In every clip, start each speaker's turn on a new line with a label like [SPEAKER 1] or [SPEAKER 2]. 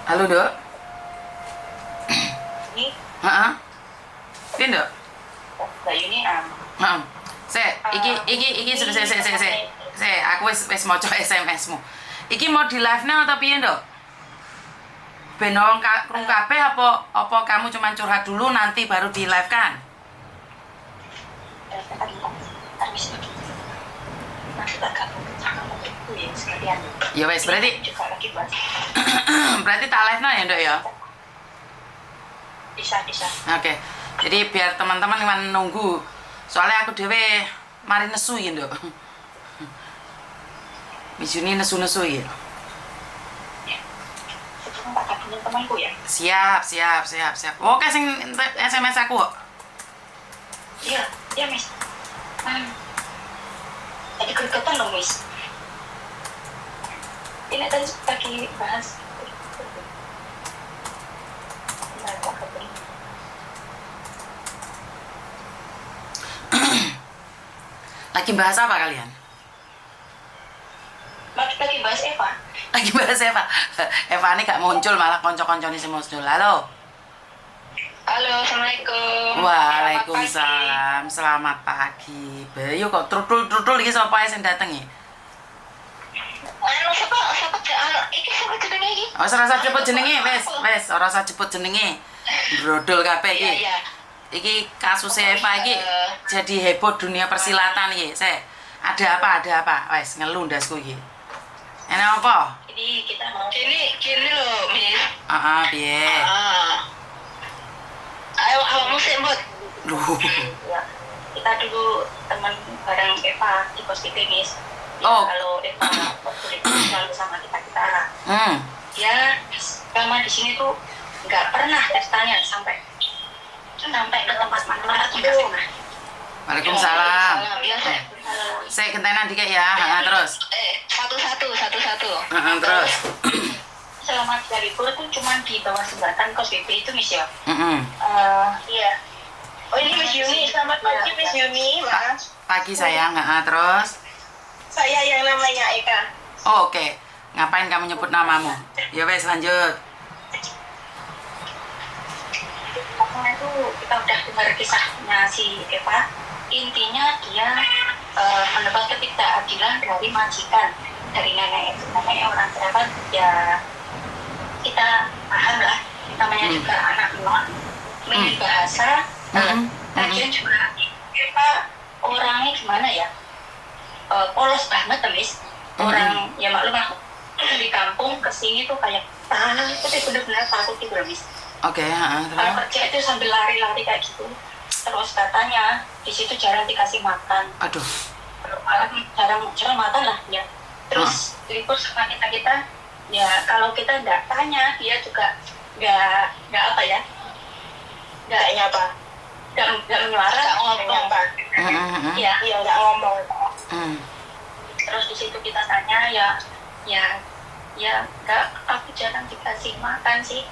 [SPEAKER 1] Halo, Dok.
[SPEAKER 2] Ini
[SPEAKER 1] Heeh. Piye, Dok?
[SPEAKER 2] Mbak Yuni
[SPEAKER 1] Heeh. Iki aku wis maca SMS-mu. Iki mau di live-ne atau piye, Dok? Ben wong krungu kabeh apa kamu cuma curhat dulu nanti baru di live kan?
[SPEAKER 2] habis itu nanti tak gabung sama itu ya sekalian.
[SPEAKER 1] Ya wes berarti
[SPEAKER 2] Juga lagi bahas.
[SPEAKER 1] berarti tak live-no ya, Dok ya?
[SPEAKER 2] Bisa.
[SPEAKER 1] Oke. Jadi biar teman-teman yang nunggu. Soalnya aku dhewe mari nesu ya, Dok. Misuni nesu-nesu ya.
[SPEAKER 2] Sebelum tak gabungin temanku ya.
[SPEAKER 1] Siap. Oke sing SMS aku kok.
[SPEAKER 2] Iya Miss. Jadi gregetan dong Miss. Ini tadi lagi bahas. Nah, tak gabungin.
[SPEAKER 1] Lagi bahas apa kalian?
[SPEAKER 2] Lagi bahas Eva.
[SPEAKER 1] Lagi bahas Eva. Eva ini gak muncul malah konco-koncone sing muncul. Halo.
[SPEAKER 2] Halo, assalamualaikum.
[SPEAKER 1] Waalaikumsalam. Selamat pagi. Bayu kok trutul iki sapa ae sing dateng iki?
[SPEAKER 2] Siapa iki siapa jenenge iki?
[SPEAKER 1] Oh, ora usah jebut jenenge, wes, ora usah jebut jenenge. Brodol kabeh iki.
[SPEAKER 2] Iya.
[SPEAKER 1] Iki kasus Eva iki jadi heboh dunia persilatan iki. Ada apa? Wes ngeluh ndasku iki. Enak apa?
[SPEAKER 2] Jadi kita mau gini loh, Miss.
[SPEAKER 1] Piye?
[SPEAKER 2] Ayo awakmu sih, Mbak.
[SPEAKER 1] Duh.
[SPEAKER 2] Ya. Kita dulu teman bareng Eva di positif, Miss. Ya,
[SPEAKER 1] Oh.
[SPEAKER 2] kalau Eva waktu itu selalu sama kita. Ya, selama di sini tuh nggak pernah testanya sampai ke tempat mana-mana tuh nggak pernah.
[SPEAKER 1] Waalaikumsalam.
[SPEAKER 2] Ya,
[SPEAKER 1] Saya gentenan dikit ya. Terus.
[SPEAKER 2] satu-satu.
[SPEAKER 1] Terus.
[SPEAKER 2] Selama dia libur tuh cuma di bawah jembatan kos BP itu, Miss ya. Iya. Oh ini Miss Yuni, selamat pagi Miss Yuni, Mas.
[SPEAKER 1] Pagi sayang. Terus.
[SPEAKER 2] Saya yang namanya Eka.
[SPEAKER 1] Oh, oke. Ngapain kamu nyebut namamu? Ya wes lanjut.
[SPEAKER 2] Karena itu kita udah dengar kisahnya si Eva. Intinya dia mendapat ketidakadilan dari majikan, dari neneknya orang kerabat. Ya kita paham lah, namanya juga anak non, milih bahasa. Lagian juga Eva orangnya gimana ya? Polos banget, Miss. Orang ya maklum lah, dari kampung ke sini tuh kayak takut, bener-bener takut gitu, Miss.
[SPEAKER 1] Oke,
[SPEAKER 2] Kalau
[SPEAKER 1] terus.
[SPEAKER 2] kerja itu sambil lari-lari kayak gitu. Terus katanya di situ jarang dikasih makan.
[SPEAKER 1] Aduh.
[SPEAKER 2] Jarang makan lah ya. Terus libur sama kita ya kalau kita nggak tanya dia juga nggak apa ya, nggak menyuara, nggak ngomong. Iya nggak ngomong. Terus di situ kita tanya ya nggak, aku jarang dikasih makan sih.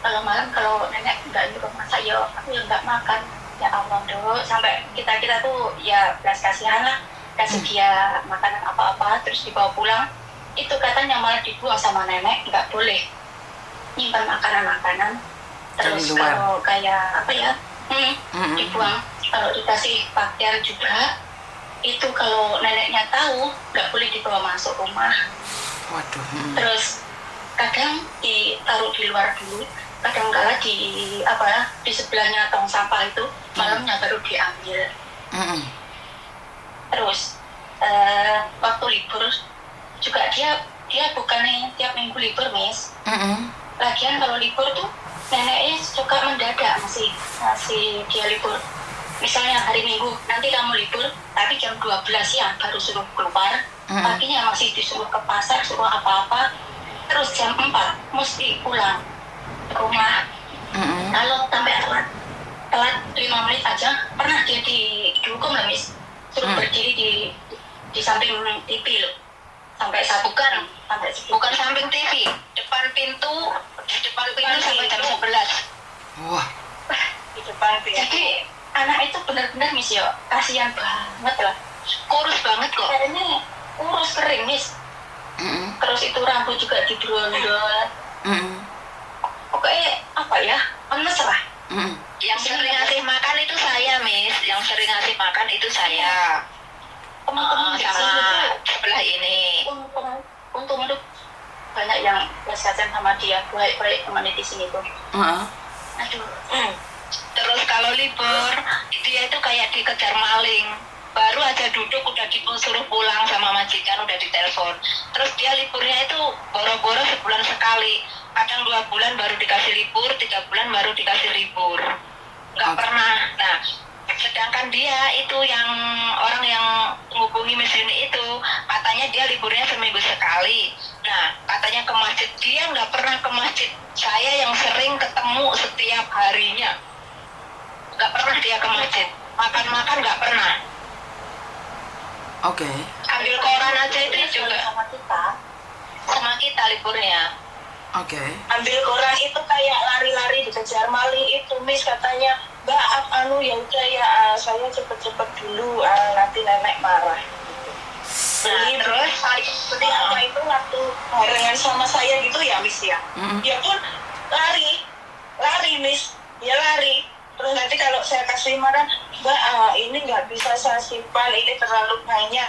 [SPEAKER 2] Kalau malam kalau nenek nggak nyuruh masak ya aku yang nggak makan. Ya Allah dulu sampai kita tuh ya belas kasihan lah, kasih dia makanan apa-apa terus dibawa pulang. Itu katanya malah dibuang sama nenek, nggak boleh nyimpan makanan. Terus kalau kayak apa ya dibuang. Kalau dikasih pakaian juga itu kalau neneknya tahu nggak boleh dibawa masuk rumah.
[SPEAKER 1] Waduh.
[SPEAKER 2] Terus kadang ditaruh di luar dulu, kadang-kala di sebelahnya tong sampah itu malamnya baru diambil. Terus waktu libur juga dia bukannya tiap minggu libur, Miss. Lagian kalau libur tuh neneknya suka mendadak masih dia libur. Misalnya hari Minggu nanti kamu libur, tapi jam 12 siang baru suruh keluar. Paginya masih disuruh ke pasar, suruh apa-apa. Terus jam 4 mesti pulang ke rumah. Kalau sampai telat 5 menit aja, pernah dia dihukum lah, Miss. Suruh berdiri di samping TV loh. Sampai bukan samping TV, depan pintu sampai jam 11.
[SPEAKER 1] Wah.
[SPEAKER 2] Di depan pintu. Jadi anak itu benar-benar, Miss ya, kasihan banget lah. Kurus banget kok. Kayaknya kurus kering, Miss. Terus itu rambut juga dibrondol. apa ya, mesra.
[SPEAKER 3] Yang sering ngasih makan itu saya, Miss. Yang sering ngasih makan itu saya.
[SPEAKER 2] Teman-teman
[SPEAKER 3] sama sebelah ini.
[SPEAKER 2] Untung itu banyak yang kasihan sama dia, baik-baik teman di sini tuh. Aduh.
[SPEAKER 3] Terus kalau libur, dia itu kayak dikejar maling. Baru aja duduk udah disuruh pulang sama majikan, udah ditelepon. Terus dia liburnya itu boro-boro sebulan sekali. Kadang 2 bulan baru dikasih libur, 3 bulan baru dikasih libur. Nggak pernah. Nah, sedangkan dia itu yang orang yang menghubungi Miss Yuni itu, katanya dia liburnya seminggu sekali. Nah, katanya ke masjid. Dia nggak pernah ke masjid. Saya yang sering ketemu setiap harinya. Nggak pernah dia ke masjid. Makan-makan nggak pernah.
[SPEAKER 1] Oke.
[SPEAKER 3] Ambil koran aja itu juga sama kita liburnya.
[SPEAKER 1] Oke.
[SPEAKER 2] Ambil koran itu kayak lari-lari dikejar maling itu, Miss, katanya, Mbak, ya udah ya, saya cepet-cepet dulu, nanti nenek marah.
[SPEAKER 3] Nah, terus
[SPEAKER 2] seperti apa itu waktu barengan sama saya gitu ya, Miss ya. Dia pun lari Miss, dia lari. Terus nanti kalau saya kasih marah, Mbak, ini nggak bisa saya simpan, ini terlalu banyak,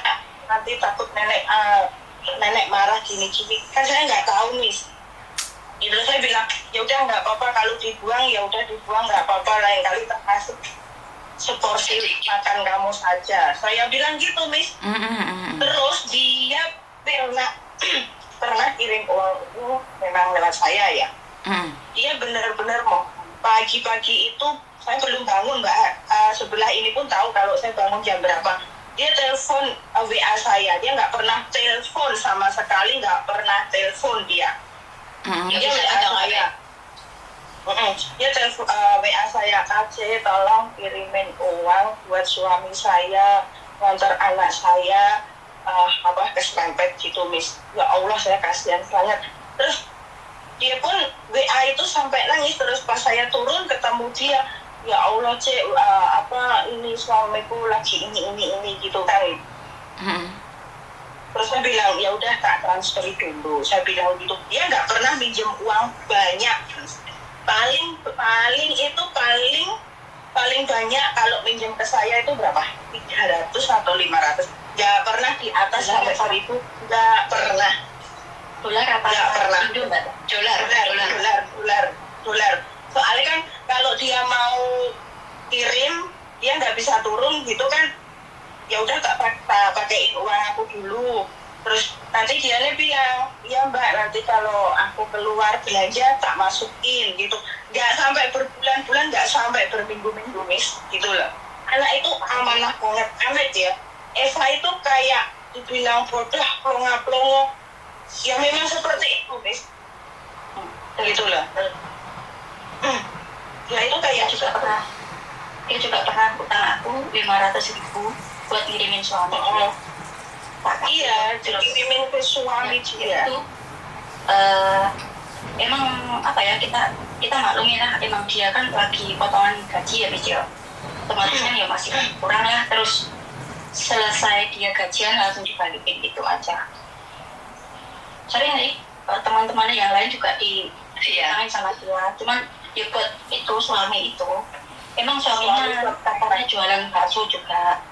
[SPEAKER 2] nanti takut nenek marah gini-gini. Kan saya nggak tahu, Miss. Itu saya bilang, ya udah nggak apa-apa, kalau dibuang ya udah dibuang, nggak apa-apa, lain kali termasuk seporsi makan kamu saja. Saya bilang gitu, Miss. Terus dia pernah kirim uang itu memang lewat saya ya. Dia benar-benar mau pagi-pagi itu saya belum bangun, Mbak. Sebelah ini pun tahu kalau saya bangun jam berapa. Dia telepon WA saya, dia nggak pernah telepon sama sekali, nggak pernah telepon dia. Dia WA saya. Dia telepon WA saya, KC tolong kirimin uang buat suami saya, ngantar anak saya ke Serempet gitu, Miss. Ya Allah, saya kasihan banget. Terus dia pun WA itu sampai nangis. Terus pas saya turun ketemu dia, ya Allah, Cek, ini suamiku lagi ini gitu kan. Terus saya bilang, ya udah tak transfer dulu. Saya bilang gitu. Dia nggak pernah minjem uang banyak. Paling banyak kalau minjem ke saya itu berapa? 300 atau 500. Nggak pernah di atas sampai 1.000. Nggak pernah.
[SPEAKER 3] Dolar apa?
[SPEAKER 2] Nggak pernah. Dolar. Soalnya kan kalau dia mau kirim, dia nggak bisa turun gitu kan. Ya udah tak pakaiin uang aku dulu. Terus nanti dia bilang, ya Mbak, nanti kalau aku keluar belanja tak masukin gitu. Nggak sampai berbulan-bulan, nggak sampai berminggu-minggu, Miss, gitu loh. Anak itu amanah banget, amat ya. Eva itu kayak dibilang bodoh, plonga-plongo. Ya memang seperti itu, Miss. Gitu loh. Ya itu kayak dia juga pernah utang aku 500.000 buat ngirimin suami. Iya, dikirimin ke suami dia.
[SPEAKER 4] Itu emang apa ya, kita maklumin lah, emang dia kan lagi potongan gaji ya, Miss ya. Otomatis kan ya masih kurang lah, terus selesai dia gajian langsung dibalikin gitu aja. Sering nih teman-teman yang lain juga ditangin sama dia, cuman ya buat itu suami itu emang suaminya katanya jualan bakso juga.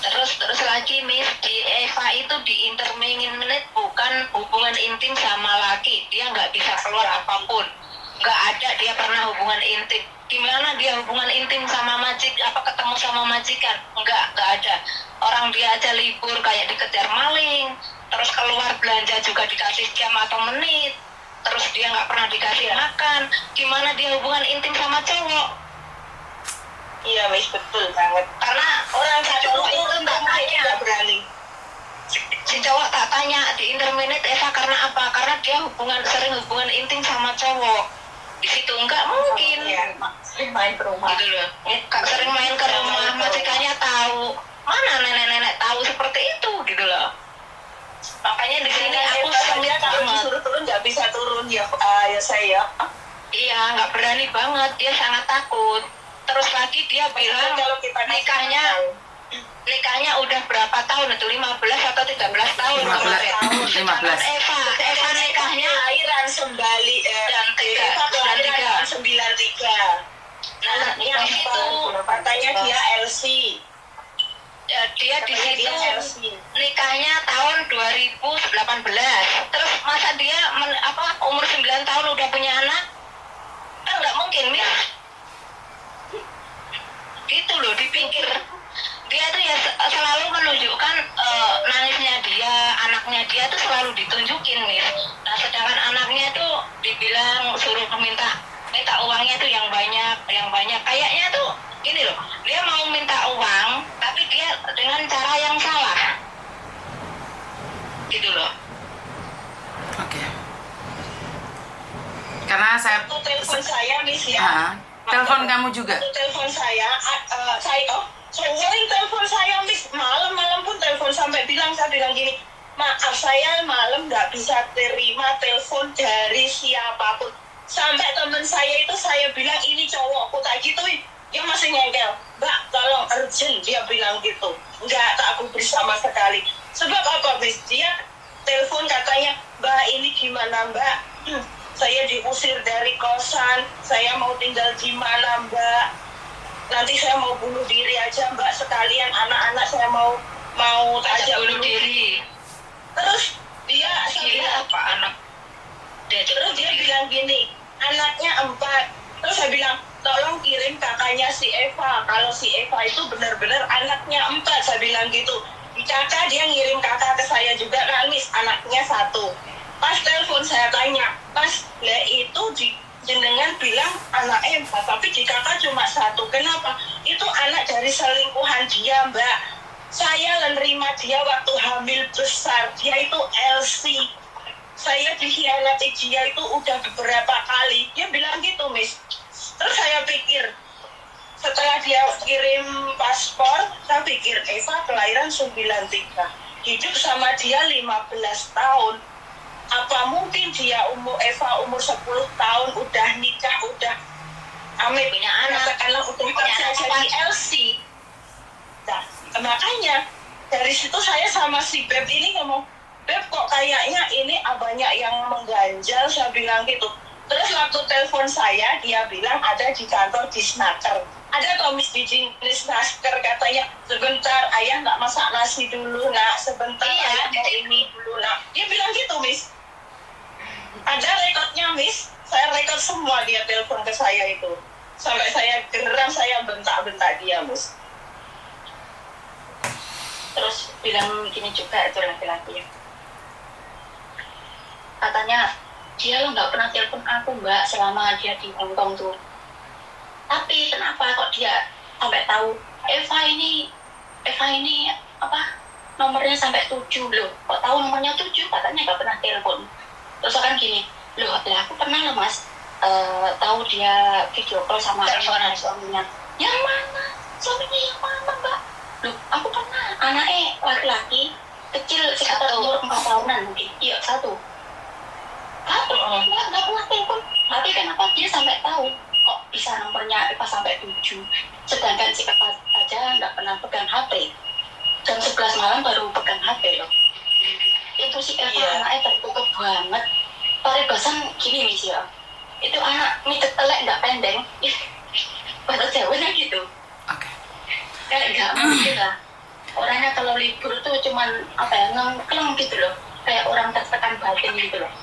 [SPEAKER 3] Terus lagi, Miss, di Eva itu di interminute bukan hubungan intim sama laki. Dia nggak bisa keluar apapun. Nggak ada dia pernah hubungan intim. Gimana dia hubungan intim sama ketemu sama majikan? Nggak ada. Orang dia aja libur kayak dikejar maling. Terus keluar belanja juga dikasih jam atau menit. Terus dia nggak pernah dikasih makan. Gimana dia hubungan intim sama cowok?
[SPEAKER 2] Iya, Miss, betul banget.
[SPEAKER 3] Karena
[SPEAKER 2] Orang cowok itu nggak berani.
[SPEAKER 3] Si cowok tak tanya di interminute Eva karena apa? Karena dia sering hubungan intim sama cowok. Di situ nggak mungkin.
[SPEAKER 4] Sering main ke rumah.
[SPEAKER 3] Gitu loh. Sering main ke rumah, majikannya tahu. Mana nenek-nenek tahu seperti itu gitu loh. Makanya di sini aku sengit
[SPEAKER 2] kalau
[SPEAKER 3] banget.
[SPEAKER 2] disuruh turun nggak bisa turun ya, ya saya.
[SPEAKER 3] Iya, nggak berani banget. Dia sangat takut. Terus lagi dia bilang
[SPEAKER 2] kalau kita
[SPEAKER 3] nikahnya udah berapa tahun itu, 15 atau 13 tahun
[SPEAKER 1] 15.
[SPEAKER 3] kemarin. Eva nikahnya
[SPEAKER 2] lahiran
[SPEAKER 4] kelahiran sembali
[SPEAKER 3] dan
[SPEAKER 4] Eva kelahiran 93.
[SPEAKER 3] Nah,
[SPEAKER 4] Anaknya
[SPEAKER 3] di situ
[SPEAKER 4] katanya dia LC.
[SPEAKER 3] Dia di
[SPEAKER 4] Katanya
[SPEAKER 3] situ
[SPEAKER 4] dia LC.
[SPEAKER 3] nikahnya tahun 2018. Terus masa dia umur 9 tahun udah punya anak? Kan nggak mungkin, Mir. Gitu loh, dipikir. Dia tuh ya selalu menunjukkan nangisnya dia, anaknya dia tuh selalu ditunjukin, Mir. Nah, sedangkan anaknya tuh dibilang suruh minta uangnya tuh yang banyak. Kayaknya tuh gini loh, dia mau minta uang, tapi dia dengan cara yang salah. Gitu loh.
[SPEAKER 1] Oke. Karena saya
[SPEAKER 4] Waktu telepon saya, Miss ya.
[SPEAKER 1] telepon kamu juga.
[SPEAKER 4] Waktu telepon saya sering telepon saya, Miss. Malam-malam pun telepon saya bilang gini, maaf saya malam nggak bisa terima telepon dari siapapun. Sampai temen saya itu saya bilang ini cowokku tak gituin, dia masih ngengkel. Mbak, tolong urgent, dia bilang gitu. Nggak tak aku beri sama sekali. Sebab apa, Miss? Dia telepon katanya, Mbak ini gimana, Mbak? Saya diusir dari kosan, saya mau tinggal di mana, Mbak? Nanti saya mau bunuh diri aja, Mbak, sekalian anak-anak saya mau ajak
[SPEAKER 3] bunuh diri.
[SPEAKER 4] Terus dia
[SPEAKER 3] Gila apa anak?
[SPEAKER 4] Terus dia bilang gini, anaknya 4. Terus saya bilang, tolong kirim kakaknya si Eva. Kalau si Eva itu benar-benar anaknya 4, saya bilang gitu. Di kakak dia ngirim kakak ke saya juga kan, Miss, anaknya 1. Pas telepon saya tanya, Mas, lah itu jenengan bilang anaknya 4, tapi di kakak cuma 1. Kenapa? Itu anak dari selingkuhan dia, Mbak. Saya menerima dia waktu hamil besar. Dia itu LC. Saya dikhianati dia itu udah beberapa kali. Dia bilang gitu, Miss. Terus saya pikir, setelah dia kirim paspor, saya pikir Eva kelahiran 93. Hidup sama dia 15 tahun. Apa mungkin dia Eva umur 10 tahun udah nikah, udah amit,
[SPEAKER 3] Punya anak.
[SPEAKER 4] katakanlah udah
[SPEAKER 3] Punya
[SPEAKER 4] kerja
[SPEAKER 3] anak
[SPEAKER 4] jadi LC. Nah, makanya dari situ saya sama si Beb ini ngomong, Beb kok kayaknya ini banyak yang mengganjal, saya bilang gitu. Terus waktu telepon saya, dia bilang ada di kantor Disnaker. Ada Tomis di Disnaker, katanya, sebentar ayah nggak masak nasi dulu, nak. Sebentar ayah mau ini dulu, nak. Dia bilang gitu, Miss. Ada rekodnya, Miss. Saya rekod semua dia telepon ke saya itu. Sampai saya geram, saya bentak-bentak dia, Miss. Terus bilang gini juga itu laki-laki. Katanya, dia lo nggak pernah telepon aku, Mbak, selama dia di Hongkong tuh. Tapi kenapa kok dia sampai tahu Eva ini nomornya sampai 7 loh. Kok tahu nomornya 7? Katanya nggak pernah telepon. Terus kan gini, loh aku pernah loh, Mas, tahu dia video call sama suaminya. Yang mana? Suaminya yang mana, Mbak? Loh, aku pernah. Anaknya laki-laki kecil sekitar umur 4 tahunan mungkin. Iya, 1. Tapi nggak pernah telepon. Tapi kenapa dia sampai tahu kok bisa nomornya Eva sampai 7? Sedangkan si Eva aja nggak pernah pegang HP. Jam 11 malam baru pegang HP loh. Itu si Eva anaknya tertutup banget. Paribasan gini, Miss ya. Itu anak midet telek nggak pendeng. Bahasa Jawanya gitu.
[SPEAKER 1] Oke.
[SPEAKER 4] Kayak nggak mungkin lah. Orangnya kalau libur tuh cuman ngengkleng gitu loh. Kayak orang tertekan batin gitu loh.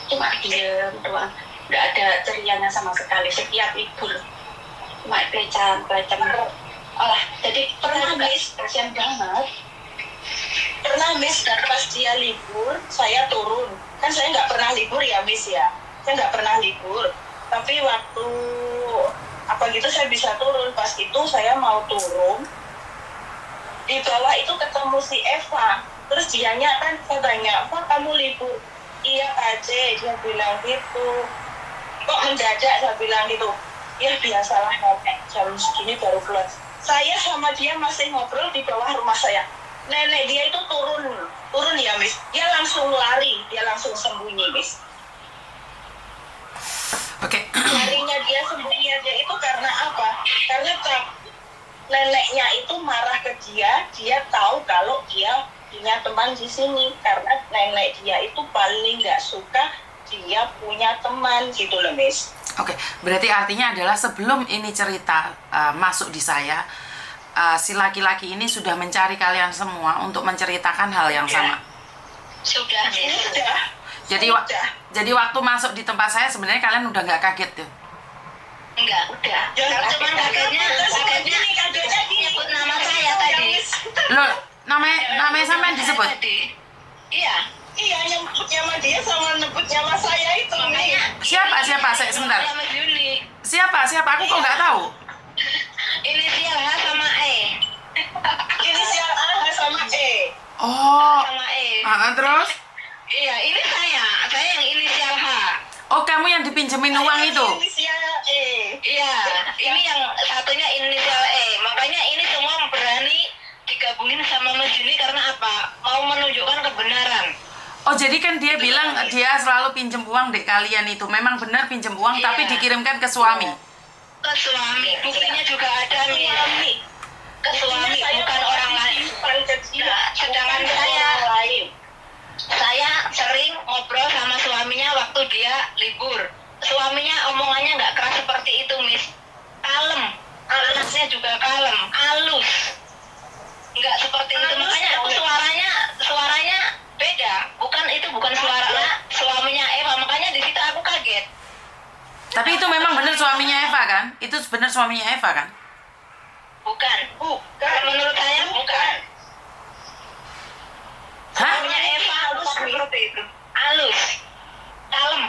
[SPEAKER 4] Cuma diem doang, nggak ada cerianya sama sekali setiap libur, cuma pelecam. Jadi pernah, Miss, kasihan banget. Pernah, Miss, dan pas dia libur saya turun, kan saya nggak pernah libur ya, Miss ya, saya nggak pernah libur, tapi waktu saya bisa turun. Pas itu saya mau turun, di bawah itu ketemu si Eva, terus dianya kan, saya tanya, Pak kamu libur? Iya Kak C, dia bilang gitu. Kok mendadak, saya bilang gitu. Ya biasalah nenek, jam segini baru keluar. Saya sama dia masih ngobrol di bawah rumah saya. Nenek dia itu turun ya, Miss. Dia langsung lari, dia langsung sembunyi, Miss.
[SPEAKER 1] Oke.
[SPEAKER 4] Larinya dia, sembunyinya dia itu karena apa? Karena neneknya itu marah ke dia tahu kalau dia punya teman di sini, karena nenek dia itu paling nggak suka dia dia punya teman gitu loh, Miss.
[SPEAKER 1] Oke, berarti artinya adalah sebelum ini cerita masuk di saya, si laki-laki ini sudah mencari kalian semua untuk menceritakan hal yang sama.
[SPEAKER 3] Sudah, Miss.
[SPEAKER 1] Jadi waktu masuk di tempat saya sebenarnya kalian udah nggak kaget tuh?
[SPEAKER 3] Enggak, udah. Cuman kagetnya nyebut nama saya tadi.
[SPEAKER 1] Loh, namanya sampean disebut?
[SPEAKER 3] Iya.
[SPEAKER 4] Iya, nyebut nama dia sama nyebut nama saya itu.
[SPEAKER 1] Siapa? Saya sebentar. Siapa? Aku kok nggak tahu.
[SPEAKER 3] Inisial H sama E.
[SPEAKER 4] Inisial A sama E.
[SPEAKER 1] Oh.
[SPEAKER 3] Sama E.
[SPEAKER 1] Terus?
[SPEAKER 3] Iya, ini saya yang inisial H.
[SPEAKER 1] Oh, kamu yang dipinjemin uang itu?
[SPEAKER 4] Inisial E.
[SPEAKER 3] Iya, ini yang satunya inisial E. Makanya ini semua berani digabungin sama Mas Juni karena apa? Mau menunjukkan kebenaran.
[SPEAKER 1] Oh, jadi kan dia bilang dia selalu pinjem uang dek kalian itu. Memang benar pinjem uang, tapi dikirimkan ke suami.
[SPEAKER 3] Ke suami, buktinya juga ada nih. Ke suami, bukan orang lain. Nah, sedangkan saya sering ngobrol sama suaminya waktu dia libur. Suaminya omongannya nggak keras seperti itu, Miss. Kalem, anaknya juga kalem, halus. Nggak seperti itu, makanya aku suaranya beda. Bukan suara suaminya Eva, makanya di situ aku kaget.
[SPEAKER 1] Tapi itu memang benar suaminya Eva kan? Itu benar suaminya Eva kan?
[SPEAKER 3] Bukan. Menurut saya bukan.
[SPEAKER 1] Hah?
[SPEAKER 3] Suaminya Eva halus seperti itu. Halus. Kalem.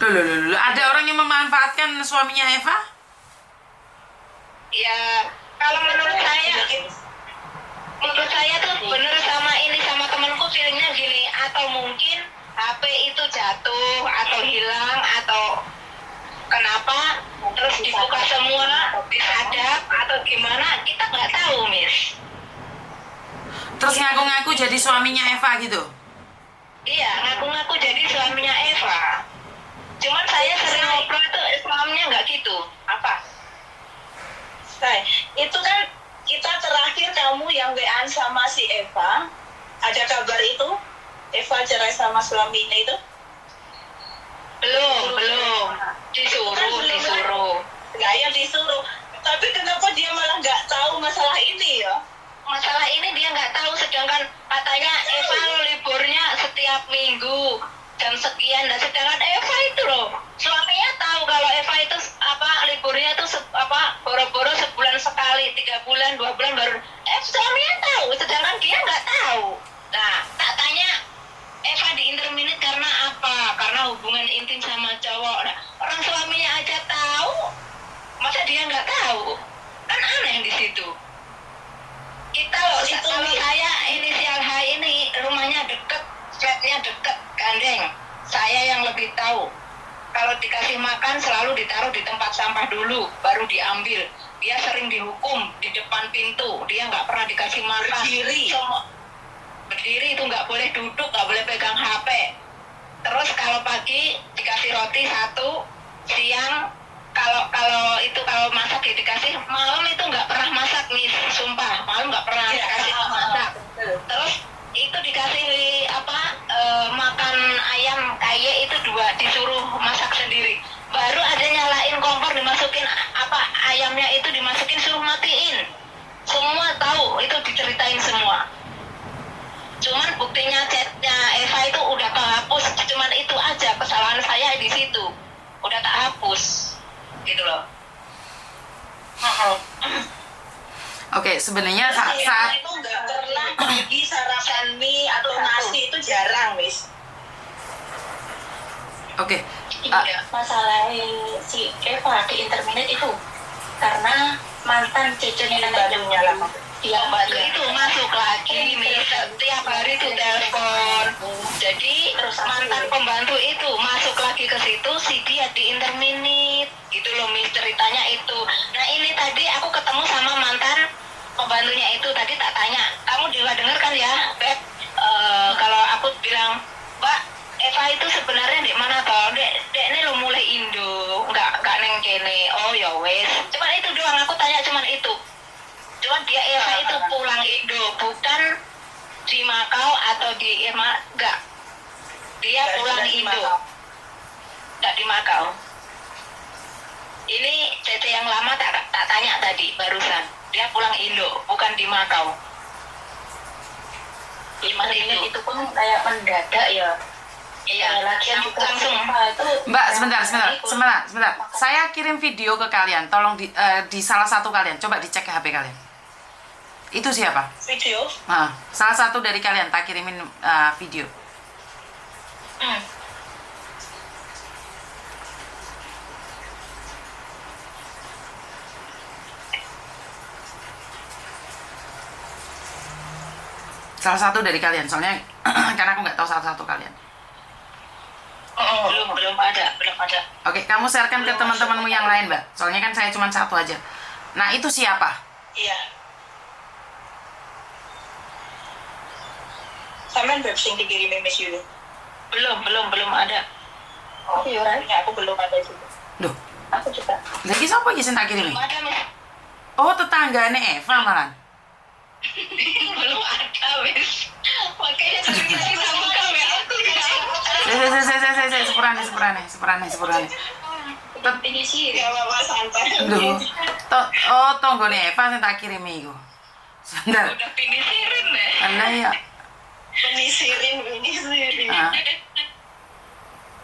[SPEAKER 1] Loh. Ada orang yang memanfaatkan suaminya Eva?
[SPEAKER 3] Ya, kalau menurut saya tuh bener sama temanku feelingnya gini, atau mungkin HP itu jatuh atau hilang atau kenapa terus dibuka semua, disadap atau gimana, kita nggak tahu, Miss.
[SPEAKER 1] Terus ngaku-ngaku jadi suaminya Eva gitu?
[SPEAKER 3] Iya, ngaku-ngaku jadi suaminya Eva. Cuman saya sering ngobrol tuh suaminya nggak gitu. Apa?
[SPEAKER 4] Itu kan kita terakhir kamu yang WA sama si Eva, ada kabar itu? Eva cerai sama suaminya itu?
[SPEAKER 3] Belum. Disuruh.
[SPEAKER 4] Nggak, ya disuruh. Tapi kenapa dia malah nggak tahu masalah ini ya?
[SPEAKER 3] Masalah ini dia nggak tahu, sedangkan katanya Eva liburnya setiap minggu jam sekian, dan sedangkan Eva itu loh suaminya tahu kalau Eva itu liburnya tuh boro-boro sebulan sekali, 3 bulan 2 bulan baru suaminya tahu, sedangkan dia nggak tahu. Nah, tak tanya Eva diinterminate karena apa? Karena hubungan intim sama cowok. Nah, orang suaminya aja tahu, masa dia nggak tahu? Kan aneh di situ. Kita loh, kalau saya inisial H ini rumahnya deket, flatnya deket, gandeng. Saya yang lebih tahu. Kalau dikasih makan selalu ditaruh di tempat sampah dulu, baru diambil. Dia sering dihukum di depan pintu. Dia nggak pernah dikasih makan. Berdiri itu nggak boleh duduk, nggak boleh pegang HP. Terus kalau pagi dikasih roti 1, siang kalau masak ya dikasih, malam itu nggak pernah masak, Miss, sumpah malam nggak pernah dikasih masak. Terus itu dikasih makan ayam kaye itu 2, disuruh masak sendiri. Baru ada nyalain kompor, dimasukin ayamnya itu dimasukin, suruh matiin. Semua tahu, itu diceritain semua. Cuman buktinya chatnya Eva itu udah kehapus, cuman itu aja kesalahan saya di situ, udah tak hapus. Gitu loh.
[SPEAKER 1] Oke, sebenarnya saat
[SPEAKER 4] itu nggak pernah bagi sarapan mie atau nasi, itu jarang, Miss.
[SPEAKER 1] Oke.
[SPEAKER 2] Masalah si Eva di interminate itu karena mantan cucunya
[SPEAKER 4] barunya lah.
[SPEAKER 2] Dia
[SPEAKER 3] Pembantu itu masuk lagi, Miss, tiap hari itu telepon. Jadi mantan pembantu itu masuk lagi ke situ, si dia di interminate. Gitu loh, Miss, ceritanya itu. Nah, ini tadi aku ketemu sama mantan pembantunya itu, tadi tak tanya, kamu juga dengar kan ya, Beb? Kalau aku bilang, Mbak, Eva itu sebenarnya di mana toh? Dek ini lo mulai Indo, nggak neng kene. Oh ya wes, cuman itu doang aku tanya, cuman itu. Cuman dia Eva itu pulang Indo, bukan di Makau atau di enggak. Dia pulang Indo. Nggak di Makau. Ini Cece yang lama tak tanya tadi barusan. Dia pulang Indo, bukan di Makau.
[SPEAKER 4] Ini itu pun kayak mendadak ya.
[SPEAKER 3] Iya,
[SPEAKER 4] Lagian juga
[SPEAKER 3] langsung.
[SPEAKER 4] itu.
[SPEAKER 1] Mbak, sebentar. Saya kirim video ke kalian. Tolong di salah satu kalian. Coba dicek ke HP kalian. Itu siapa?
[SPEAKER 3] Video?
[SPEAKER 1] Nah, salah satu dari kalian tak kirimin video. Salah satu dari kalian, soalnya karena aku nggak tahu salah satu kalian.
[SPEAKER 3] Belum ada.
[SPEAKER 1] Oke, kamu sharekan ke teman-temanmu yang lain, Mbak. Soalnya kan saya cuma satu aja. Nah, itu siapa?
[SPEAKER 3] Iya. Sampean web sing dikirimin Miss Yuli? Belum ada.
[SPEAKER 4] Oh, iya, Ran.
[SPEAKER 3] Aku belum ada juga.
[SPEAKER 1] Loh,
[SPEAKER 4] Aku juga.
[SPEAKER 1] lagi siapa yang tak kirim?
[SPEAKER 3] Belum ada, Miss.
[SPEAKER 1] Oh, tetanggane Eva malah.
[SPEAKER 3] Belum ada, Miss. Makanya tadi kita buka WA aku.
[SPEAKER 1] Sepurane.
[SPEAKER 4] Ini sih.
[SPEAKER 3] Gak apa-apa, santai.
[SPEAKER 1] Loh, tonggone Eva yang tak kirim iku. Sebentar.
[SPEAKER 3] Udah pinisirin deh.
[SPEAKER 1] Anda ya.
[SPEAKER 3] Pinisirin.
[SPEAKER 1] Ah.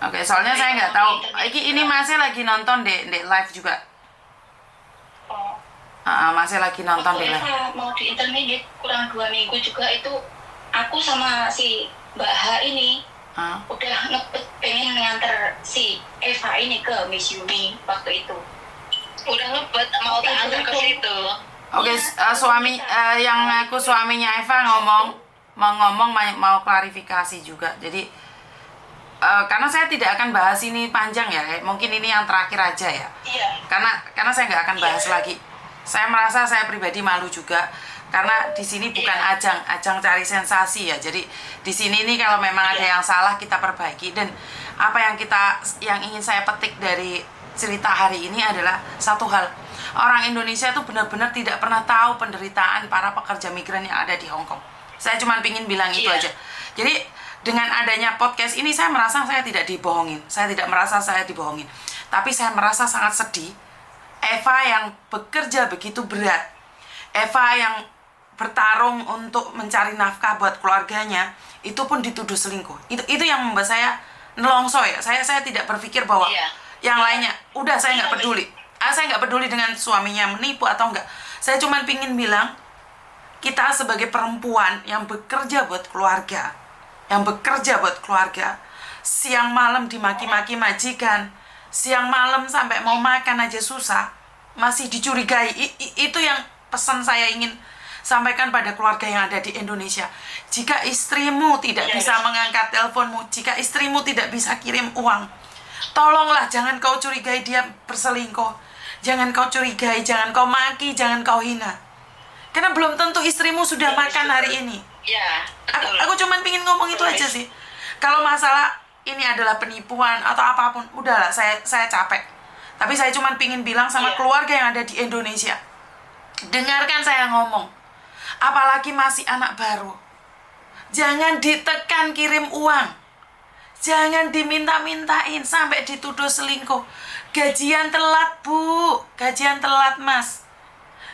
[SPEAKER 1] Oke, soalnya saya nggak tahu. Ini masih lagi nonton di live juga.
[SPEAKER 4] Oh.
[SPEAKER 1] Masih lagi nonton di
[SPEAKER 4] Waktu
[SPEAKER 1] live.
[SPEAKER 4] Eva mau di intermediate kurang 2 minggu juga itu aku sama si Mbak H ini udah pengen nganter si Eva ini ke Miss Yumi waktu itu.
[SPEAKER 3] Udah ngebet mau tak antar ke situ.
[SPEAKER 1] Oke, suami suaminya Eva mau klarifikasi juga. Jadi karena saya tidak akan bahas ini panjang ya, mungkin ini yang terakhir aja ya.
[SPEAKER 3] Iya.
[SPEAKER 1] Karena saya nggak akan bahas lagi. Saya merasa saya pribadi malu juga karena di sini bukan ajang cari sensasi ya. Jadi di sini nih kalau memang ada yang salah kita perbaiki, dan apa yang ingin saya petik dari cerita hari ini adalah satu hal. Orang Indonesia tuh benar-benar tidak pernah tahu penderitaan para pekerja migran yang ada di Hong Kong. Saya cuma pingin bilang itu aja. Jadi dengan adanya podcast ini saya merasa saya tidak dibohongin. Saya tidak merasa saya dibohongin. Tapi saya merasa sangat sedih. Eva yang bekerja begitu berat. Eva yang bertarung untuk mencari nafkah buat keluarganya, itu pun dituduh selingkuh. Itu yang membuat saya nelongso ya. Saya tidak berpikir bahwa yang lainnya, udah saya nggak peduli. Saya nggak peduli dengan suaminya menipu atau enggak. Saya cuma pingin bilang, kita sebagai perempuan yang bekerja buat keluarga, siang malam dimaki-maki majikan, siang malam sampai mau makan aja susah, masih dicurigai. Itu yang pesan saya ingin sampaikan pada keluarga yang ada di Indonesia. Jika istrimu tidak bisa mengangkat teleponmu, jika istrimu tidak bisa kirim uang, tolonglah jangan kau curigai dia berselingkuh. Jangan kau curigai, jangan kau maki, jangan kau hina. Karena belum tentu istrimu sudah makan hari ini.
[SPEAKER 3] Iya.
[SPEAKER 1] Aku cuma pingin ngomong itu aja sih. Kalau masalah ini adalah penipuan atau apapun, udahlah saya capek. Tapi saya cuma pingin bilang sama keluarga yang ada di Indonesia, dengarkan saya ngomong. Apalagi masih anak baru, jangan ditekan kirim uang, jangan diminta-mintain sampai dituduh selingkuh. Gajian telat bu, gajian telat mas.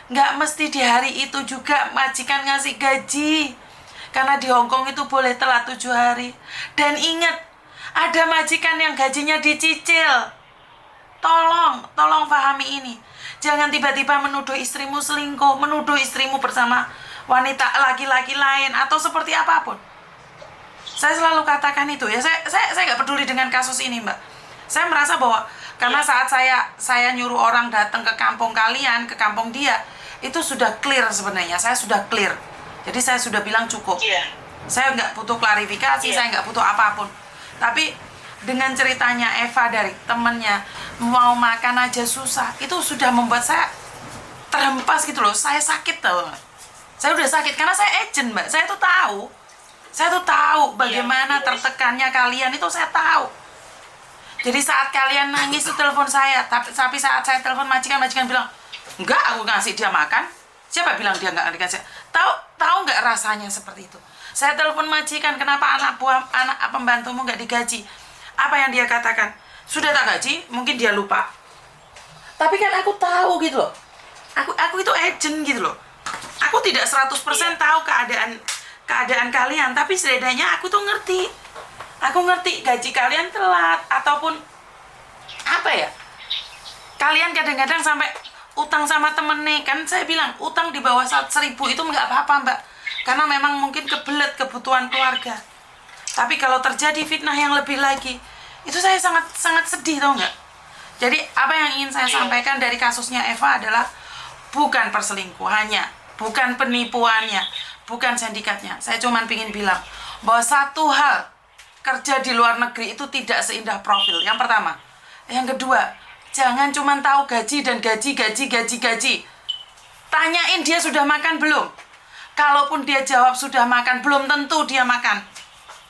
[SPEAKER 1] Nggak mesti di hari itu juga majikan ngasih gaji. Karena di Hong Kong itu boleh telat 7 hari. Dan ingat, ada majikan yang gajinya dicicil. Tolong pahami ini. Jangan tiba-tiba menuduh istrimu selingkuh, menuduh istrimu bersama wanita laki-laki lain atau seperti apapun. Saya selalu katakan itu ya. Saya nggak peduli dengan kasus ini, Mbak. Saya merasa bahwa karena saat saya nyuruh orang datang ke kampung kalian, ke kampung dia, itu sudah clear sebenarnya. Saya sudah clear. Jadi saya sudah bilang cukup. Saya nggak butuh klarifikasi, saya nggak butuh apapun. Tapi dengan ceritanya Eva dari temennya, mau makan aja susah, itu sudah membuat saya terhempas gitu loh. Saya sakit tau. Saya udah sakit karena saya agent, Mbak. Saya tuh tahu bagaimana tertekannya kalian, itu saya tahu. Jadi saat kalian nangis tuh telepon saya, tapi saat saya telepon majikan bilang, enggak, aku ngasih dia makan. Siapa bilang dia nggak dikasih? Tahu nggak rasanya seperti itu? Saya telepon majikan, kenapa anak pembantumu nggak digaji? Apa yang dia katakan? Sudah tak gaji, mungkin dia lupa. Tapi kan aku tahu gitu loh. Aku itu agent gitu loh. Aku tidak 100% tahu keadaan kalian, tapi setidaknya aku tuh ngerti. Aku ngerti gaji kalian telat ataupun apa ya? Kalian kadang-kadang sampai utang sama temen nih, kan saya bilang utang di bawah 1.000 itu nggak apa-apa Mbak, karena memang mungkin kebelet kebutuhan keluarga. Tapi kalau terjadi fitnah yang lebih lagi, itu saya sangat sedih, tau nggak? Jadi apa yang ingin saya sampaikan dari kasusnya Eva adalah bukan perselingkuhannya, bukan penipuannya, bukan sindikatnya. Saya cuma ingin bilang bahwa satu hal, kerja di luar negeri itu tidak seindah profil. Yang pertama. Yang kedua, jangan cuma tahu gaji dan gaji. Tanyain dia sudah makan belum. Kalaupun dia jawab sudah makan, belum tentu dia makan.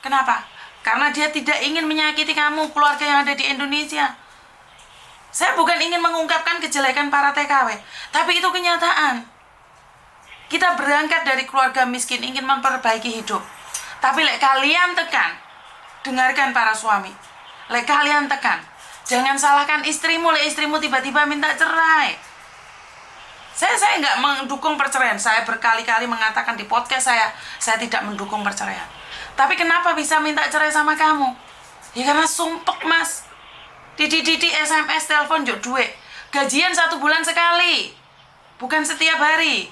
[SPEAKER 1] Kenapa? Karena dia tidak ingin menyakiti kamu, keluarga yang ada di Indonesia. Saya bukan ingin mengungkapkan kejelekan para TKW, tapi itu kenyataan. Kita berangkat dari keluarga miskin, ingin memperbaiki hidup. Tapi lek kalian tekan, dengarkan para suami. Lek kalian tekan, jangan salahkan istrimu, lek istrimu tiba-tiba minta cerai. Saya nggak mendukung perceraian. Saya berkali-kali mengatakan di podcast saya tidak mendukung perceraian. Tapi kenapa bisa minta cerai sama kamu? Ya karena sumpek mas. Didi SMS, telepon, jok duit. Gajian 1 bulan sekali, bukan setiap hari.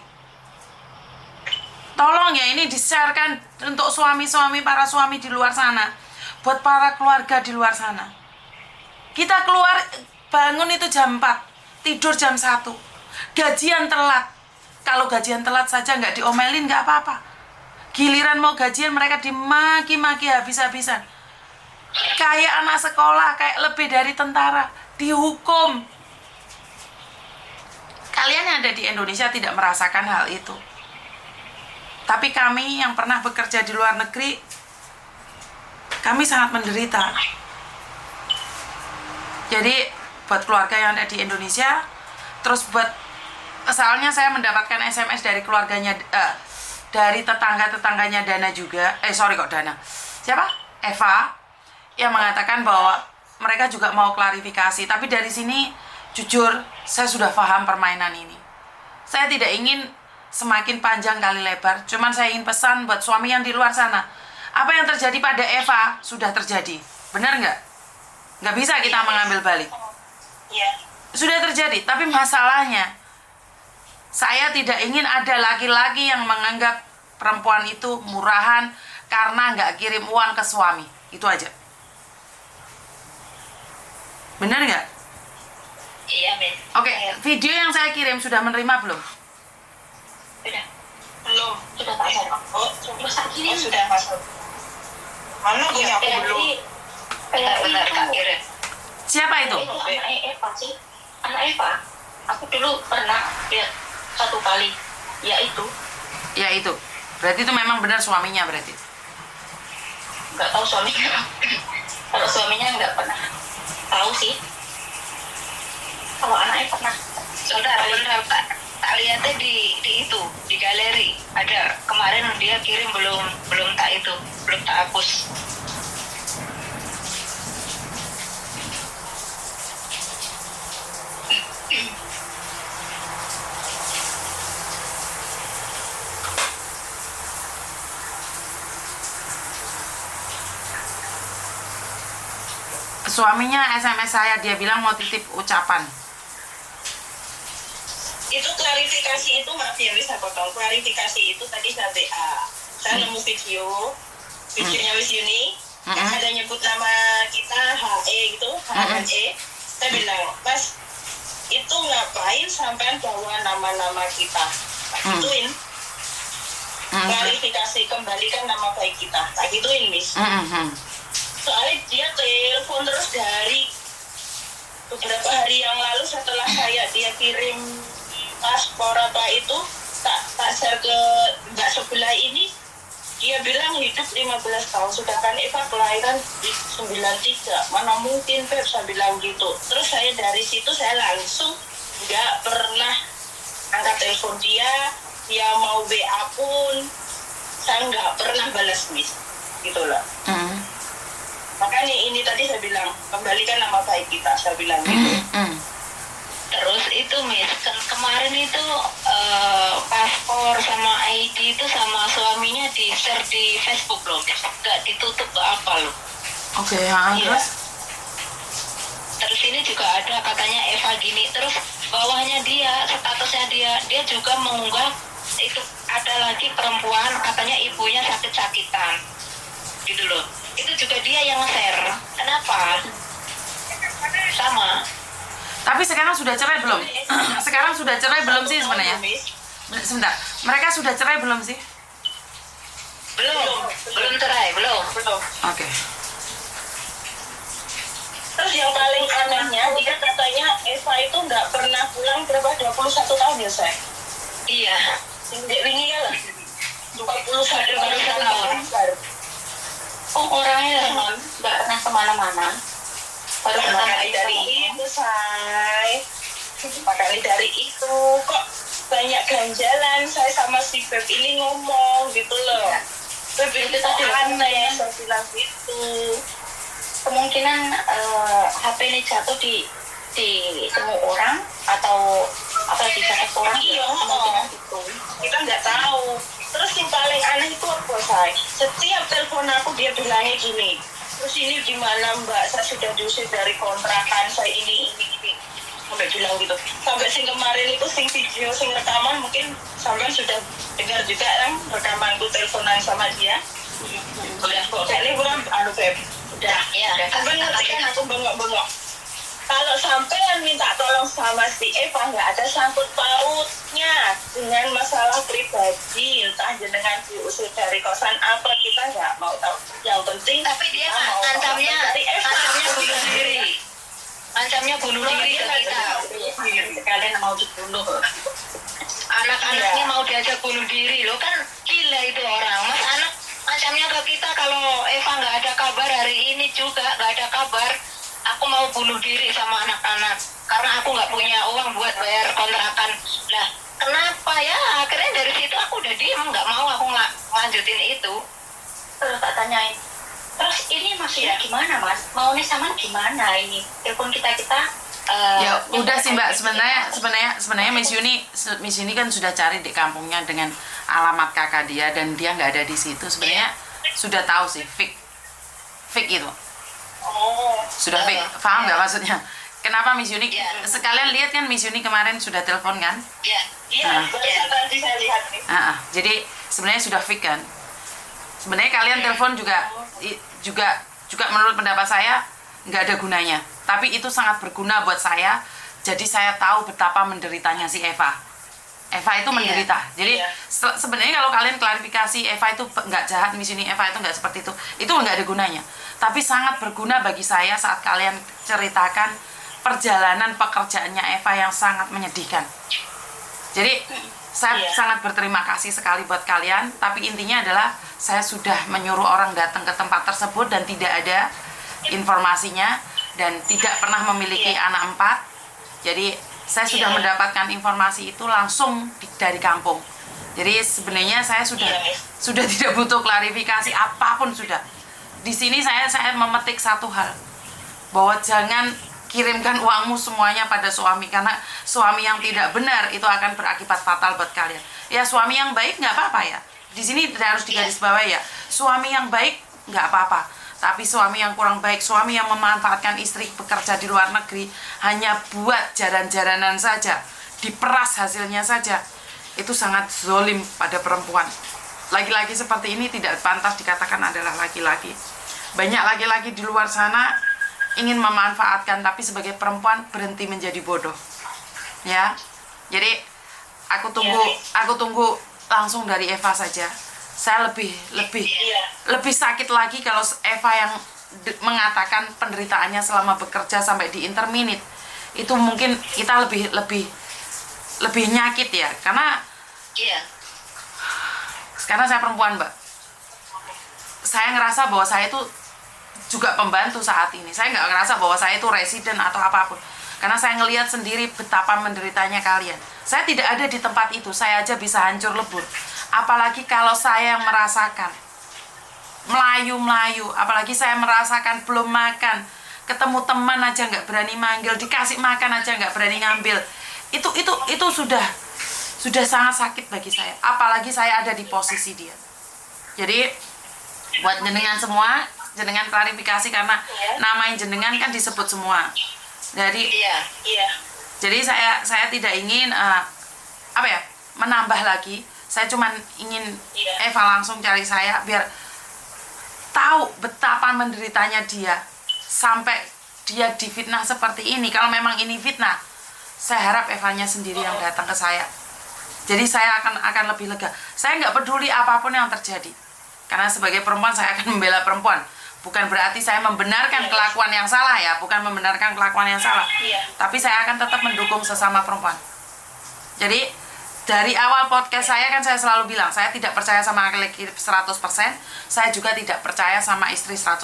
[SPEAKER 1] Tolong ya, ini di-sharekan untuk suami-suami, para suami di luar sana, buat para keluarga di luar sana. Kita keluar, bangun itu jam 4, tidur jam 1. Gajian telat. Kalau gajian telat saja nggak diomelin nggak apa-apa. Giliran mau gajian mereka dimaki-maki habis-habisan. Kayak anak sekolah, kayak lebih dari tentara, dihukum. Kalian yang ada di Indonesia tidak merasakan hal itu. Tapi kami yang pernah bekerja di luar negeri, kami sangat menderita. Jadi buat keluarga yang ada di Indonesia, terus buat soalnya saya mendapatkan SMS dari keluarganya, dari tetangga-tetangganya Dana juga. Dana. Siapa? Eva. Yang mengatakan bahwa mereka juga mau klarifikasi. Tapi dari sini, jujur, saya sudah paham permainan ini. Saya tidak ingin semakin panjang kali lebar. Cuman saya ingin pesan buat suami yang di luar sana. Apa yang terjadi pada Eva, sudah terjadi. Benar nggak? Nggak bisa kita mengambil balik.
[SPEAKER 3] Iya.
[SPEAKER 1] Sudah terjadi. Tapi masalahnya, saya tidak ingin ada laki-laki yang menganggap perempuan itu murahan karena nggak kirim uang ke suami. Itu aja. Benar nggak?
[SPEAKER 3] Iya, Miss.
[SPEAKER 1] Oke, video yang saya kirim sudah menerima belum?
[SPEAKER 3] Sudah. Belum.
[SPEAKER 2] Sudah tak ada.
[SPEAKER 3] Terus tak kirim. Sudah masuk. Mana punya aku belum? Benar, tak kirim.
[SPEAKER 1] Siapa itu?
[SPEAKER 2] Itu anak Eva sih. Anak Eva. Aku dulu pernah lihat 1 kali. Ya itu.
[SPEAKER 1] Berarti itu memang benar suaminya berarti?
[SPEAKER 2] Nggak tahu suaminya. Kalau suaminya nggak pernah tahu sih. Kalau anaknya pernah.
[SPEAKER 3] Benar, tak lihatnya di itu, di galeri. Ada kemarin dia kirim belum tak hapus.
[SPEAKER 1] Suaminya SMS saya, dia bilang mau titip ucapan.
[SPEAKER 3] Itu klarifikasi itu, maaf ya Wis, aku tahu klarifikasi itu tadi saya WA. Saya nemu videonya Wis Yuni, yang ada nyebut nama kita HE gitu, HE. Saya bilang, Mas, itu ngapain sampai bawa nama-nama kita? Tak gituin. Klarifikasi, kembalikan nama baik kita. Tak gituin, Miss. Soalnya dia telepon terus dari beberapa hari yang lalu setelah dia kirim paspor apa itu tak share ke mbak sebelah ini, dia bilang hidup 15 tahun, sedangkan Eva kelahiran di 93, mana mungkin Feb, saya bilang gitu. Terus saya dari situ saya langsung nggak pernah angkat telepon dia mau WA pun saya nggak pernah balas Miss, gitu loh. Makanya ini tadi saya bilang kembalikan nama baik kita, saya bilang gitu. Terus itu Miss, kemarin itu paspor sama ID itu sama suaminya di-share di Facebook loh, nggak ditutup ke apa loh.
[SPEAKER 1] Oke,
[SPEAKER 3] Terus? Terus ini juga ada katanya Eva gini, terus bawahnya dia, statusnya dia juga mengunggah itu ada lagi perempuan katanya ibunya sakit-sakitan, gitu loh. Itu juga dia yang nge-share. Kenapa? Sama.
[SPEAKER 1] Tapi sekarang sudah cerai belum? Sekarang sudah cerai belum sih sebenarnya? Sebentar, mereka sudah cerai belum sih?
[SPEAKER 3] Belum cerai, belum.
[SPEAKER 1] Oke.
[SPEAKER 3] Terus yang paling anehnya, dia katanya Eva itu nggak pernah pulang berapa 21 tahun ya, saya? Iya. Ini ya lah. 21 tahun.
[SPEAKER 2] Oh, orangnya nggak pernah kemana-mana. Baru
[SPEAKER 3] Makanya dari itu, say. Makanya dari itu, kok banyak ganjalan saya sama si Beb ini ngomong gitu loh. Beb itu tadi aneh, saya bilang gitu.
[SPEAKER 2] Kemungkinan HP ini jatuh di temu orang atau dicatat orang.
[SPEAKER 3] Iya,
[SPEAKER 2] kemungkinan itu.
[SPEAKER 3] Kita nggak tahu. Terus yang paling aneh itu apa, say? Setiap telepon aku dia bilangnya gini, terus ini gimana mbak, saya sudah diusir dari kontrakan, saya ini sampai bilang gitu. Sampai sing kemarin itu sing video, sing rekaman, mungkin sampai sudah dengar juga kan rekamanku teleponan sama dia. Udah kok kayaknya bukan Beb. Udah, sampai ngerti kan aku bengok-bengok. Kalau sampean minta tolong sama si Eva, nggak ada sangkut pautnya dengan masalah pribadi, entah jenengan diusir dari kosan apa, kita nggak mau tahu. Yang penting
[SPEAKER 2] Tapi dia ancamnya bunuh diri. Ancamnya bunuh diri ke kita.
[SPEAKER 3] Kalian mau dibunuh.
[SPEAKER 2] Anak-anaknya mau diajak bunuh diri loh, kan gila itu orang. Mas anak ancamnya ke kita kalau Eva nggak ada kabar hari ini juga nggak ada kabar. Aku mau bunuh diri sama anak-anak karena aku nggak punya uang buat bayar kontrakan. Lah, kenapa ya? Akhirnya dari situ aku udah diem, nggak mau aku lanjutin itu. Terus tak tanyain, terus ini maksudnya gimana mas? Maunya sama gimana ini? Telepon kita
[SPEAKER 1] Ya udah sih mbak, sebenarnya Miss Yuni kan sudah cari di kampungnya dengan alamat kakak dia dan dia nggak ada di situ. Sebenarnya sudah tahu sih, fake itu. Sudah fake, paham nggak maksudnya? Kenapa Miss Yuni? Sekalian lihat kan Miss Yuni kemarin sudah telepon kan?
[SPEAKER 3] Iya, tadi saya lihat nih.
[SPEAKER 1] Jadi sebenarnya sudah fake kan? Sebenarnya kalian telepon juga menurut pendapat saya nggak ada gunanya. Tapi itu sangat berguna buat saya. Jadi saya tahu betapa menderitanya si Eva. Eva itu menderita. Jadi sebenarnya kalau kalian klarifikasi Eva itu nggak jahat, Miss Yuni, Eva itu nggak seperti itu nggak ada gunanya. Tapi sangat berguna bagi saya saat kalian ceritakan perjalanan pekerjaannya Eva yang sangat menyedihkan. Jadi saya sangat berterima kasih sekali buat kalian. Tapi intinya adalah saya sudah menyuruh orang datang ke tempat tersebut dan tidak ada informasinya dan tidak pernah memiliki anak 4. Jadi saya sudah mendapatkan informasi itu langsung dari kampung. Jadi sebenarnya saya sudah tidak butuh klarifikasi apapun sudah. Di sini saya memetik satu hal, bahwa jangan kirimkan uangmu semuanya pada suami, karena suami yang tidak benar itu akan berakibat fatal buat kalian. Ya suami yang baik nggak apa-apa ya. Di sini harus digarisbawahi ya. Suami yang baik nggak apa-apa. Tapi suami yang kurang baik, suami yang memanfaatkan istri bekerja di luar negeri hanya buat jaran-jaranan saja, diperas hasilnya saja, itu sangat zolim pada perempuan. Laki-laki seperti ini tidak pantas dikatakan adalah laki-laki. Banyak laki-laki di luar sana ingin memanfaatkan, tapi sebagai perempuan berhenti menjadi bodoh. Ya, jadi aku tunggu langsung dari Eva saja. Saya lebih sakit lagi kalau Eva yang mengatakan penderitaannya selama bekerja sampai di interminit. Itu mungkin kita lebih nyakit ya, karena karena saya perempuan, Mbak. Saya ngerasa bahwa saya itu juga pembantu saat ini. Saya nggak ngerasa bahwa saya itu residen atau apapun. Karena saya ngelihat sendiri betapa menderitanya kalian. Saya tidak ada di tempat itu, saya aja bisa hancur lebur. Apalagi kalau saya yang merasakan melayu, apalagi saya merasakan belum makan, ketemu teman aja nggak berani manggil, dikasih makan aja nggak berani ngambil. Itu sudah sangat sakit bagi saya. Apalagi saya ada di posisi dia. Jadi buat jenengan semua, jenengan klarifikasi karena nama jenengan kan disebut semua. Jadi saya tidak ingin menambah lagi. Saya cuma ingin Eva langsung cari saya biar tahu betapa menderitanya dia sampai dia difitnah seperti ini. Kalau memang ini fitnah, saya harap Evanya sendiri yang datang ke saya. Jadi saya akan lebih lega. Saya nggak peduli apapun yang terjadi, karena sebagai perempuan saya akan membela perempuan. Bukan berarti saya membenarkan kelakuan yang salah ya, bukan membenarkan kelakuan yang salah. Tapi saya akan tetap mendukung sesama perempuan. Jadi dari awal podcast saya kan saya selalu bilang, saya tidak percaya sama laki-laki 100%, saya juga tidak percaya sama istri 100%.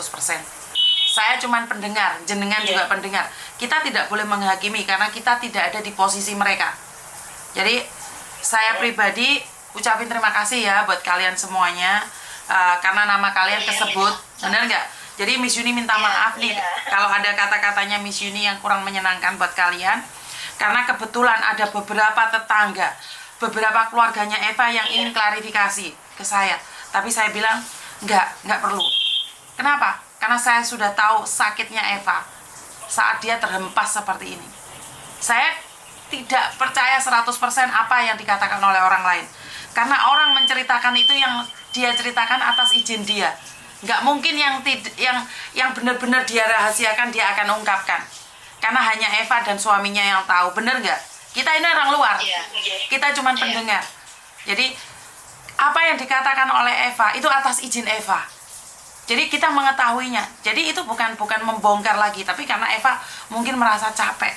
[SPEAKER 1] Saya cuma pendengar, jenengan juga pendengar. Kita tidak boleh menghakimi karena kita tidak ada di posisi mereka. Jadi saya pribadi ucapin terima kasih ya buat kalian semuanya, karena nama kalian kesebut, benar nggak? Jadi Miss Yuni minta maaf nih kalau ada kata-katanya Miss Yuni yang kurang menyenangkan buat kalian, karena kebetulan ada beberapa tetangga, beberapa keluarganya Eva yang ingin klarifikasi ke saya. Tapi saya bilang, nggak perlu. Kenapa? Karena saya sudah tahu sakitnya Eva saat dia terhempas seperti ini. Saya tidak percaya 100% apa yang dikatakan oleh orang lain. Karena orang menceritakan itu yang dia ceritakan atas izin dia. Nggak mungkin yang benar-benar dia rahasiakan dia akan ungkapkan. Karena hanya Eva dan suaminya yang tahu, benar nggak? Kita ini orang luar, kita cuma pendengar. Jadi apa yang dikatakan oleh Eva itu atas izin Eva. Jadi kita mengetahuinya. Jadi itu bukan membongkar lagi, tapi karena Eva mungkin merasa capek.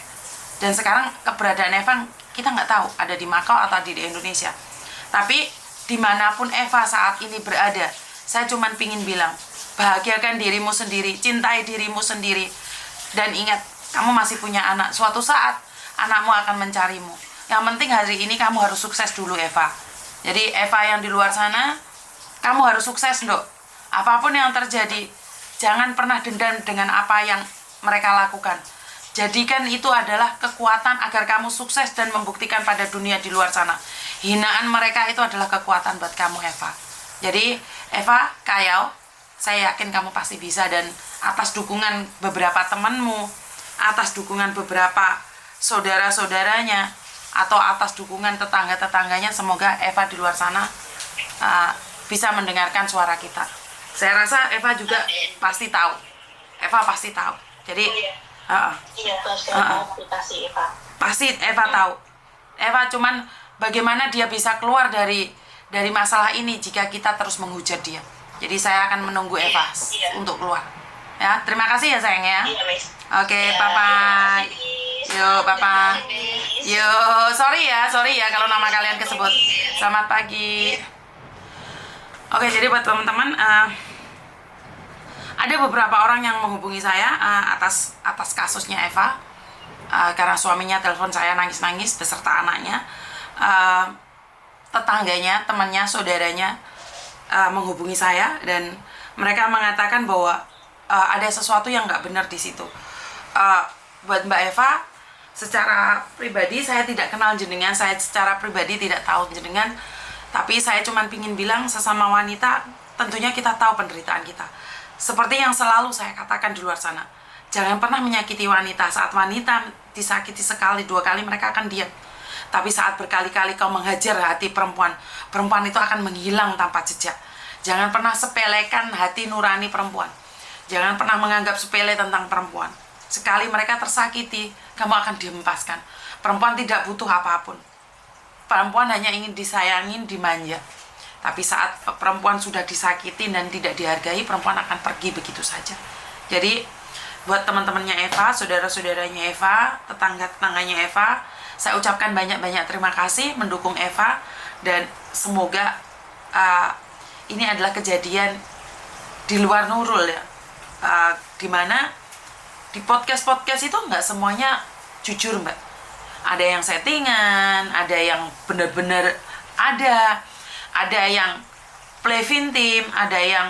[SPEAKER 1] Dan sekarang keberadaan Eva kita nggak tahu ada di Makau atau di Indonesia. Tapi dimanapun Eva saat ini berada, saya cuma pingin bilang, bahagiakan dirimu sendiri, cintai dirimu sendiri, dan ingat kamu masih punya anak. Suatu saat anakmu akan mencarimu. Yang penting hari ini kamu harus sukses dulu, Eva. Jadi Eva yang di luar sana, kamu harus sukses, Ndok. Apapun yang terjadi, jangan pernah dendam dengan apa yang mereka lakukan. Jadikan itu adalah kekuatan agar kamu sukses dan membuktikan pada dunia di luar sana. Hinaan mereka itu adalah kekuatan buat kamu, Eva. Jadi Eva, Kayau, saya yakin kamu pasti bisa, dan atas dukungan beberapa temanmu, atas dukungan beberapa saudara-saudaranya, atau atas dukungan tetangga-tetangganya, semoga Eva di luar sana bisa mendengarkan suara kita. Saya rasa Eva juga pasti tahu. Eva pasti tahu. Jadi pasti Eva tahu. Eva cuman bagaimana dia bisa keluar dari masalah ini jika kita terus menghujat dia. Jadi saya akan menunggu Eva untuk keluar. Ya, terima kasih ya sayang ya. Oke, bye-bye. Yuk, Papa. Yuk, sorry ya kalau nama kalian kesebut. Selamat pagi. Oke, jadi buat teman-teman, ada beberapa orang yang menghubungi saya atas kasusnya Eva, karena suaminya telepon saya nangis-nangis beserta anaknya. Tetangganya, temannya, saudaranya menghubungi saya, dan mereka mengatakan bahwa ada sesuatu yang nggak benar di situ. Buat Mbak Eva, secara pribadi saya tidak kenal jenengan, saya secara pribadi tidak tahu jenengan, tapi saya cuma pingin bilang sesama wanita, tentunya kita tahu penderitaan kita. Seperti yang selalu saya katakan di luar sana, jangan pernah menyakiti wanita. Saat wanita disakiti sekali, 2 kali, mereka akan diam. Tapi saat berkali-kali kau menghajar hati perempuan, perempuan itu akan menghilang tanpa jejak. Jangan pernah sepelekan hati nurani perempuan. Jangan pernah menganggap sepele tentang perempuan. Sekali mereka tersakiti, kamu akan dihempaskan. Perempuan tidak butuh apapun. Perempuan hanya ingin disayangin, dimanja. Tapi saat perempuan sudah disakiti dan tidak dihargai, perempuan akan pergi begitu saja. Jadi buat teman-temannya Eva, saudara-saudaranya Eva, tetangga-tetangganya Eva, saya ucapkan banyak-banyak terima kasih mendukung Eva, dan semoga ini adalah kejadian di luar Nurul ya, dimana di podcast itu nggak semuanya jujur, Mbak. Ada yang settingan, ada yang benar-benar Ada yang play team, ada yang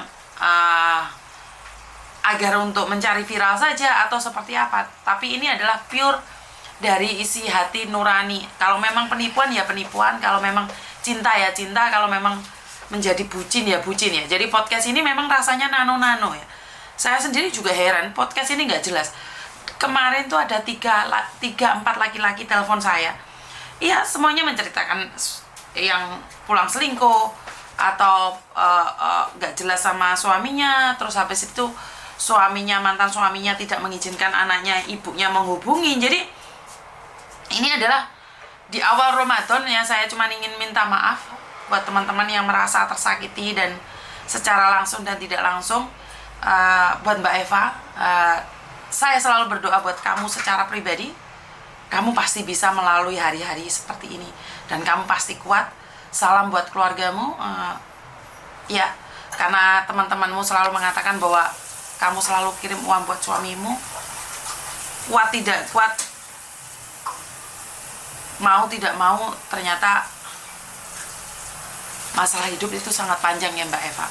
[SPEAKER 1] agar untuk mencari viral saja atau seperti apa. Tapi ini adalah pure dari isi hati nurani. Kalau memang penipuan ya penipuan, kalau memang cinta ya cinta, kalau memang menjadi bucin ya bucin ya. Jadi podcast ini memang rasanya nano-nano ya. Saya sendiri juga heran, podcast ini nggak jelas. Kemarin tuh ada 3-4 laki-laki telepon saya. Iya, semuanya menceritakan yang pulang selingkuh atau nggak jelas sama suaminya, terus habis itu mantan suaminya tidak mengizinkan anaknya, ibunya menghubungi. Jadi ini adalah di awal Ramadan ya, saya cuma ingin minta maaf buat teman-teman yang merasa tersakiti dan secara langsung dan tidak langsung. Buat Mbak Eva, saya selalu berdoa buat kamu secara pribadi. Kamu pasti bisa melalui hari-hari seperti ini dan kamu pasti kuat. Salam buat keluargamu. Ya, karena teman-temanmu selalu mengatakan bahwa kamu selalu kirim uang buat suamimu. Kuat tidak kuat, mau tidak mau, ternyata masalah hidup itu sangat panjang ya Mbak Eva.